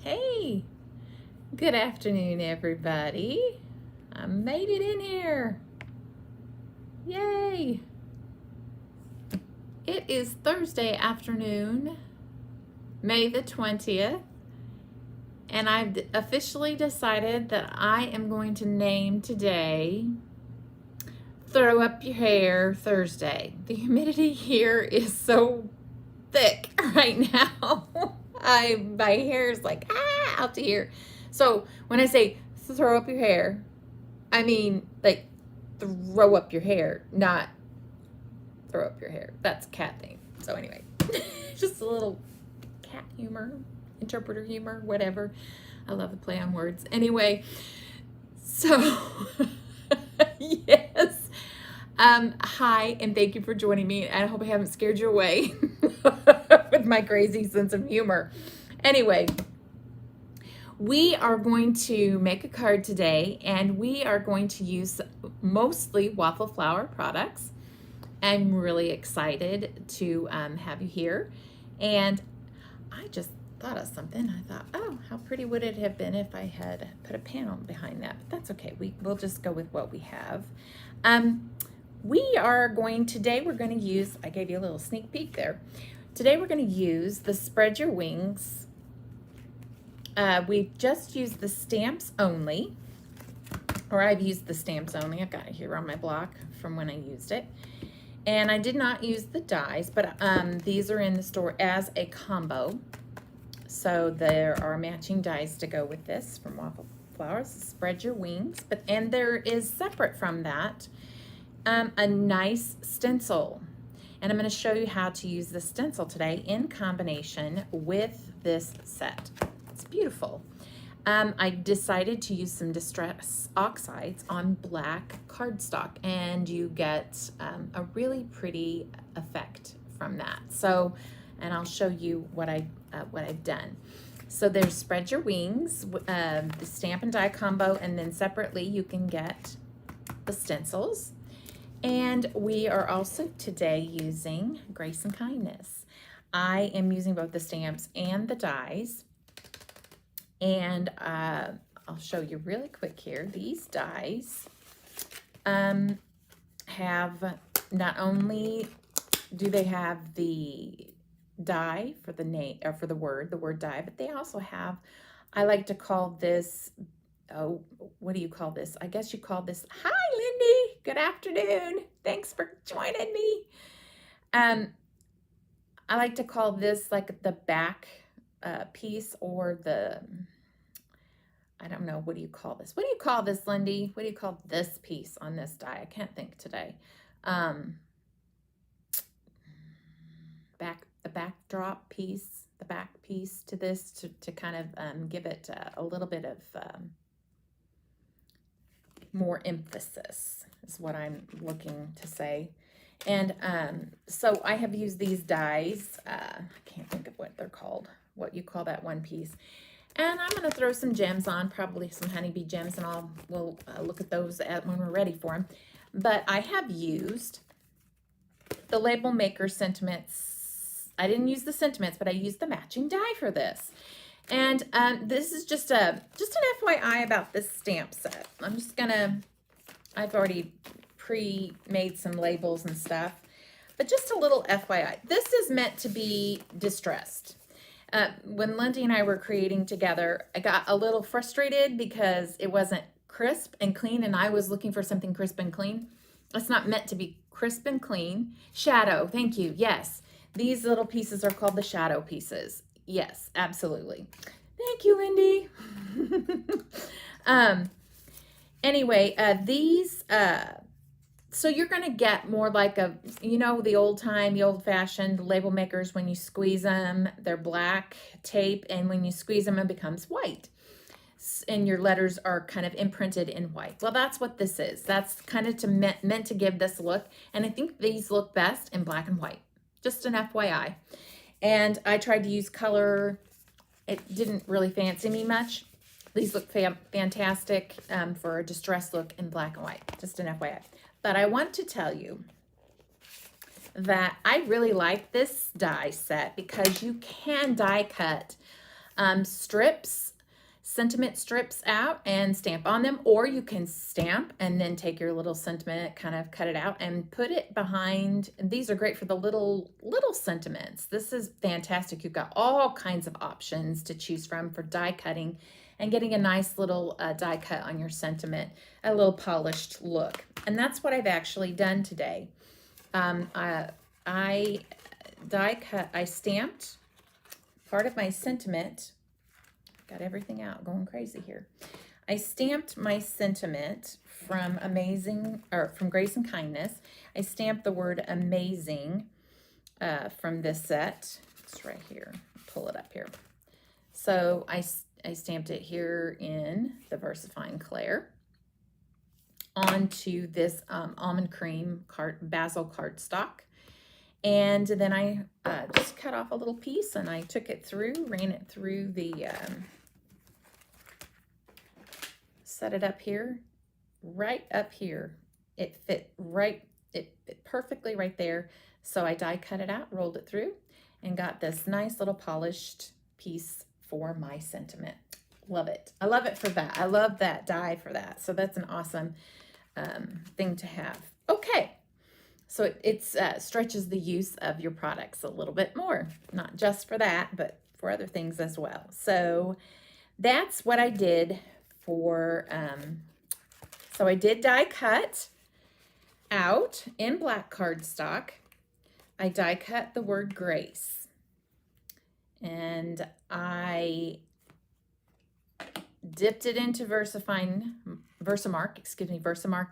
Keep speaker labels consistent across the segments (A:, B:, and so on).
A: Hey, good afternoon, everybody. I made it in here. Yay! It is Thursday afternoon, May the 20th, and I've officially decided that I am going to name today Throw Up Your Hair Thursday. The humidity here is so thick right now. My hair is like out to here. So when I say throw up your hair, I mean like throw up your hair, not throw up your hair. That's a cat thing. So anyway, just a little cat humor, interpreter humor, whatever. I love the play on words. Anyway, so yes. Hi, and thank you for joining me. I hope I haven't scared you away with my crazy sense of humor. Anyway, we are going to make a card today, and we are going to use mostly Waffle Flower products. I'm really excited to have you here. And I just thought of something. I thought, oh, how pretty would it have been if I had put a panel behind that? But that's okay. We'll just go with what we have. We're going to use, I gave you a little sneak peek there. Today we're going to use the Spread Your Wings. We've just used the stamps only, or I've used the stamps only. I've got it here on my block from when I used it. And I did not use the dies, but these are in the store as a combo. So there are matching dies to go with this from Waffle Flowers, Spread Your Wings. And there is separate from that a nice stencil. And I'm going to show you how to use the stencil today in combination with this set. It's beautiful. I decided to use some Distress Oxides on black cardstock, and you get a really pretty effect from that. So, and I'll show you what I've done. So there's Spread Your Wings, the stamp and die combo, and then separately you can get the stencils. And we are also today using Grace and Kindness. I am using both the stamps and the dies. And I'll show you really quick here. These dies have, not only do they have the die for the name, or for the word die, but they also have, I like to call this, oh, what do you call this? I guess you call this, hi Lindy, good afternoon. Thanks for joining me. I like to call this like the back piece, or the, I don't know, what do you call this? What do you call this, Lindy? What do you call this piece on this die? I can't think today. The backdrop piece, the back piece to this, to kind of give it a little bit of more emphasis is what I'm looking to say. And so I have used these dies. I can't think of what they're called, what you call that one piece. And I'm going to throw some gems on, probably some honeybee gems, and we'll look at those when we're ready for them. But I have used the Label Maker Sentiments. I didn't use the sentiments, but I used the matching die for this. And this is just an FYI about this stamp set. I've already pre-made some labels and stuff, but just a little FYI. This is meant to be distressed. When Lindy and I were creating together, I got a little frustrated because it wasn't crisp and clean, and I was looking for something crisp and clean. It's not meant to be crisp and clean. Shadow, thank you, yes. These little pieces are called the shadow pieces. Yes, absolutely. Thank you, Lindy. Anyway, these, so you're going to get more like the old-fashioned label makers. When you squeeze them, they're black tape, and when you squeeze them, it becomes white. And your letters are kind of imprinted in white. Well, that's what this is. That's kind of meant to give this look. And I think these look best in black and white. Just an FYI. And I tried to use color. It didn't really fancy me much. These look fantastic for a distressed look in black and white. Just an FYI. But I want to tell you that I really like this die set because you can die cut strips, sentiment strips out and stamp on them, or you can stamp and then take your little sentiment, kind of cut it out and put it behind. And these are great for the little sentiments. This is fantastic. You've got all kinds of options to choose from for die cutting and getting a nice little die cut on your sentiment, a little polished look. And that's what I've actually done today. I die cut, I stamped part of my sentiment. Got everything out, going crazy here. I stamped my sentiment from from Grace and Kindness. I stamped the word amazing from this set. It's right here. Pull it up here. So I stamped it here in the VersaFine Claire onto this almond cream basil cardstock. And then I just cut off a little piece and I took it through, ran it through the, set it up here, right up here. It fit perfectly right there. So I die cut it out, rolled it through, and got this nice little polished piece for my sentiment. Love it. I love it for that. I love that die for that. So that's an awesome thing to have. Okay. So it stretches the use of your products a little bit more, not just for that, but for other things as well. So that's what I did for, so I did die cut out in black cardstock. I die cut the word grace, and I dipped it into Versamark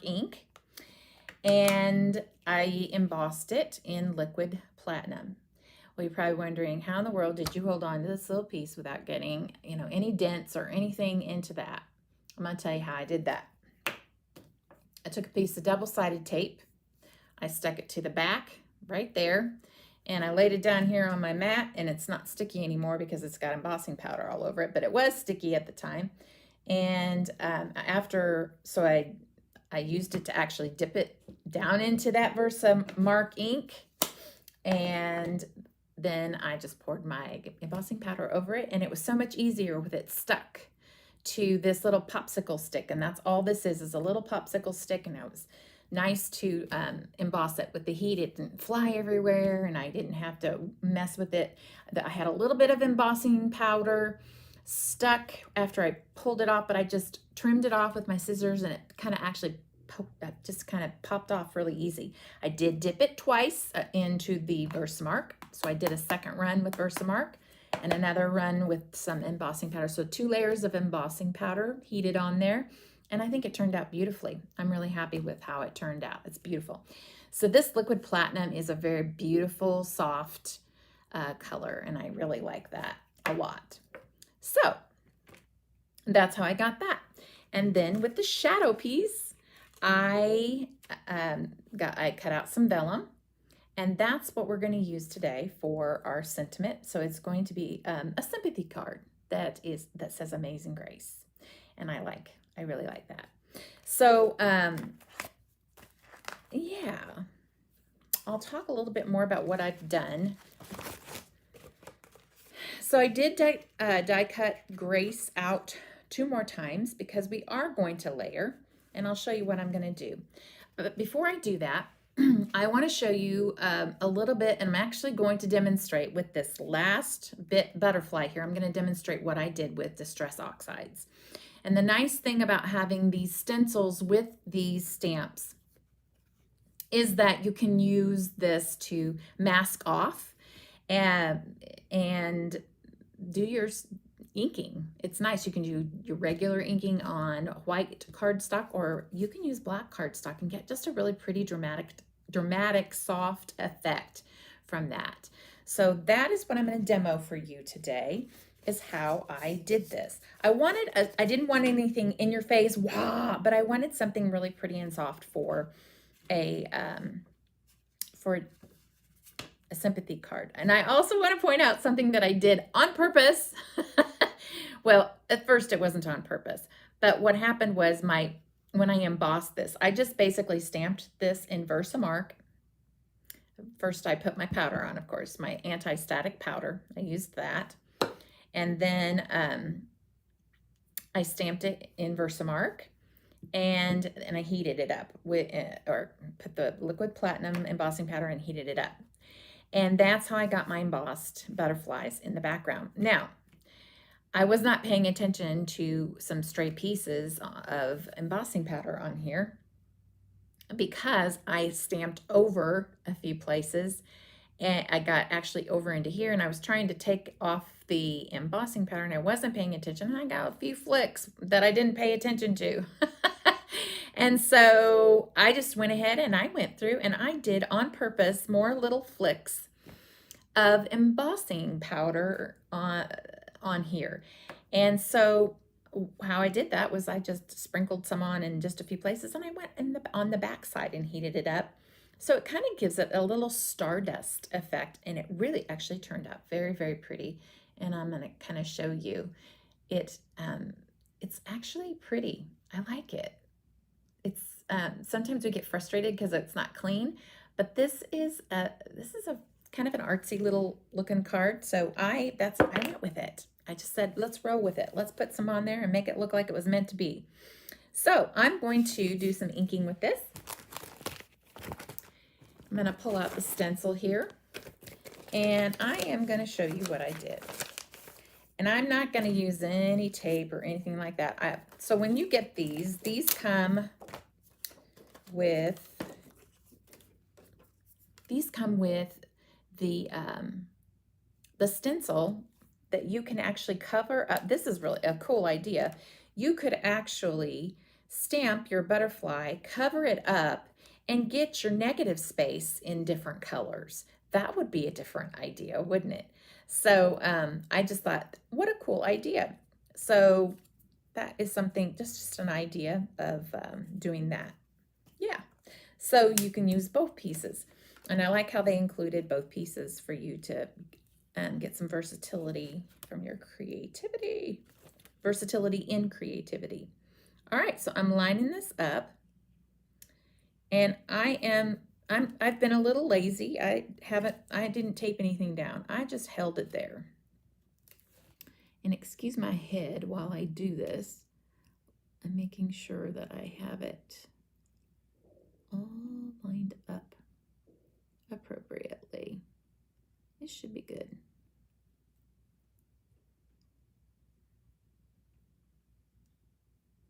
A: ink, and I embossed it in liquid platinum. Well, you're probably wondering, how in the world did you hold on to this little piece without getting, any dents or anything into that? I'm going to tell you how I did that. I took a piece of double-sided tape. I stuck it to the back right there, and I laid it down here on my mat, and it's not sticky anymore because it's got embossing powder all over it, but it was sticky at the time. And I used it to actually dip it down into that Versamark ink, and then I just poured my embossing powder over it, and it was so much easier with it stuck to this little popsicle stick. And that's all this is a little popsicle stick, and it was nice to emboss it with the heat. It didn't fly everywhere, and I didn't have to mess with it. I had a little bit of embossing powder stuck after I pulled it off, but I just trimmed it off with my scissors, and it kind of actually popped off really easy. I did dip it twice into the Versamark. So I did a second run with Versamark and another run with some embossing powder. So 2 layers of embossing powder heated on there. And I think it turned out beautifully. I'm really happy with how it turned out. It's beautiful. So this liquid platinum is a very beautiful, soft color, and I really like that a lot. So that's how I got that. And then with the shadow piece, I cut out some vellum, and that's what we're going to use today for our sentiment. So it's going to be a sympathy card that says Amazing Grace, and I really like that. So yeah, I'll talk a little bit more about what I've done. So I did die cut Grace out 2 more times because we are going to layer, and I'll show you what I'm going to do. But before I do that, I want to show you a little bit, and I'm actually going to demonstrate with this last butterfly here. I'm going to demonstrate what I did with Distress Oxides. And the nice thing about having these stencils with these stamps is that you can use this to mask off and do your inking. It's nice. You can do your regular inking on white cardstock, or you can use black cardstock and get just a really pretty dramatic soft effect from that. So that is what I'm going to demo for you today, is how I did this. I didn't want anything in your face, wow, but I wanted something really pretty and soft for a sympathy card. And I also want to point out something that I did on purpose. Well, at first it wasn't on purpose, but what happened was when I embossed this, I just basically stamped this in Versamark. First I put my powder on, of course, my anti-static powder. I used that. And then I stamped it in Versamark, and I heated it up with, or put the liquid platinum embossing powder and heated it up. And that's how I got my embossed butterflies in the background. Now, I was not paying attention to some stray pieces of embossing powder on here because I stamped over a few places, and I got actually over into here, and I was trying to take off the embossing powder and I wasn't paying attention, and I got a few flicks that I didn't pay attention to. And so I just went ahead and I went through and I did on purpose more little flicks of embossing powder on here. And so how I did that was I just sprinkled some on in just a few places, and I went on the back side and heated it up. So it kind of gives it a little stardust effect, and it really actually turned out very, very pretty. And I'm going to kind of show you it. It's actually pretty. I like it. It's sometimes we get frustrated because it's not clean, but this is a kind of an artsy little looking card. So I went with it. I just said, let's roll with it. Let's put some on there and make it look like it was meant to be. So I'm going to do some inking with this. I'm going to pull out the stencil here, and I am going to show you what I did. And I'm not going to use any tape or anything like that. So when you get these come with the stencil that you can actually cover up. This is really a cool idea. You could actually stamp your butterfly, cover it up, and get your negative space in different colors. That would be a different idea, wouldn't it? So I just thought, what a cool idea. So that is something, just an idea of doing that. Yeah, so you can use both pieces. And I like how they included both pieces for you to get some versatility from your creativity. Versatility in creativity. All right, so I'm lining this up, and I've been a little lazy. I didn't tape anything down. I just held it there. And excuse my head while I do this. I'm making sure that I have it all lined up appropriately. This should be good.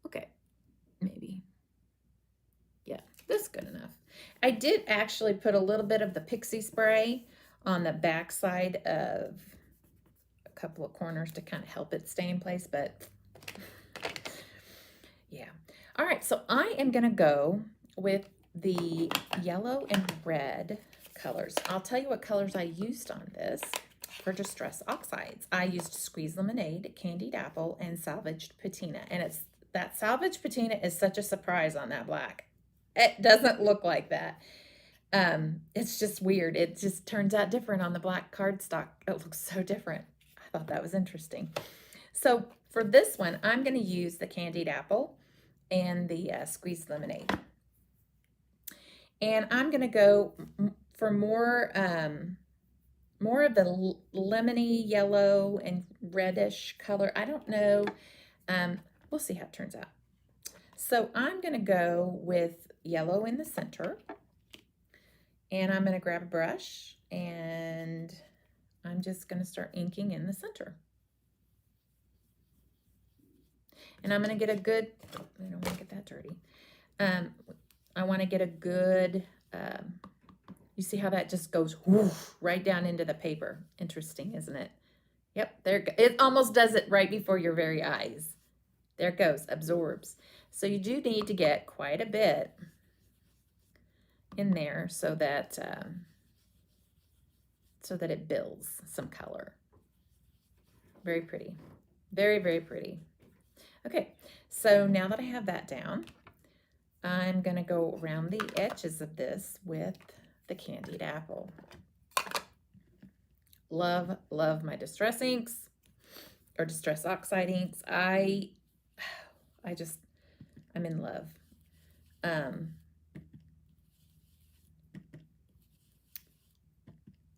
A: Okay, maybe. Yeah, that's good enough. I did actually put a little bit of the pixie spray on the back side of a couple of corners to kind of help it stay in place, but yeah. All right, so I am gonna go with the yellow and red colors. I'll tell you what colors I used on this for Distress Oxides. I used Squeeze Lemonade, Candied Apple, and Salvaged Patina. And that Salvaged Patina is such a surprise on that black. It doesn't look like that. It's just weird. It just turns out different on the black cardstock. It looks so different. I thought that was interesting. So for this one, I'm going to use the Candied Apple and the Squeezed Lemonade. And I'm going to go for more of the lemony yellow and reddish color. I don't know. We'll see how it turns out. So I'm going to go with yellow in the center. And I'm going to grab a brush, and I'm just going to start inking in the center. And I'm going to get a good, I don't want to get that dirty. I want to get a good, you see how that just goes whoosh, right down into the paper. Interesting, isn't it? Yep, there it almost does it right before your very eyes. There it goes, absorbs. So you do need to get quite a bit in there so that it builds some color. Very pretty. Very, very pretty. Okay, so now that I have that down, I'm going to go around the edges of this with the Candied Apple. Love, love my Distress inks or Distress Oxide inks. I'm in love.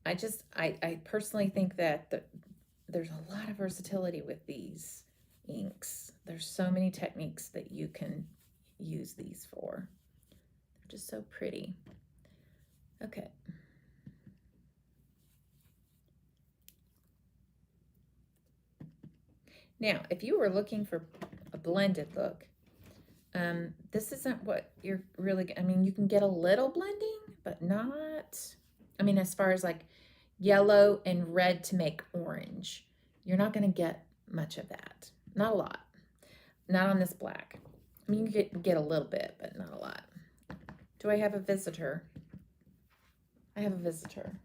A: I personally think that there's a lot of versatility with these inks. There's so many techniques that you can use these for. They're just so pretty. Okay. Now, if you were looking for a blended look, this isn't what you're really, I mean, you can get a little blending, but not, I mean, as far as like yellow and red to make orange, you're not going to get much of that. Not a lot. Not on this black. I mean, you get a little bit, but not a lot. Do I have a visitor? I have a visitor.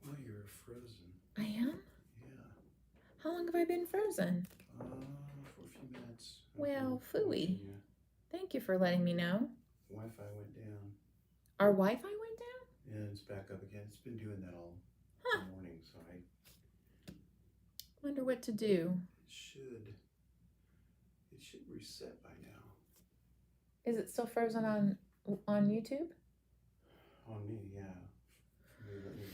B: Well, you're frozen.
A: I am?
B: Yeah.
A: How long have I been frozen?
B: For a few minutes.
A: Well, phooey. Thank you for letting me know.
B: Wi-Fi went down.
A: Our Wi-Fi went down?
B: And it's back up again. It's been doing that all morning, so I
A: wonder what to do.
B: It should reset by now.
A: Is it still frozen on YouTube?
B: On me, yeah. Let me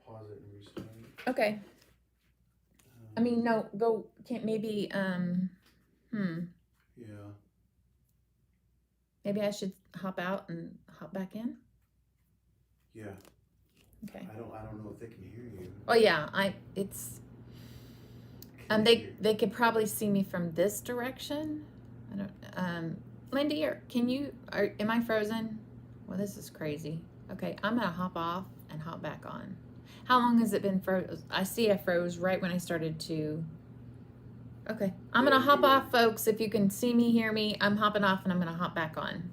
B: pause it and restart it.
A: Okay. I mean, no, go, can't, maybe,
B: Yeah.
A: Maybe I should hop out and hop back in?
B: Yeah.
A: Okay.
B: I don't know if they can hear you.
A: Oh yeah, they could probably see me from this direction. I don't, Lindy, am I frozen? Well, this is crazy. Okay, I'm gonna hop off and hop back on. How long has it been froze? I see I froze right when I started to. Okay, I'm gonna hop off, folks. If you can see me, hear me, I'm hopping off and I'm gonna hop back on.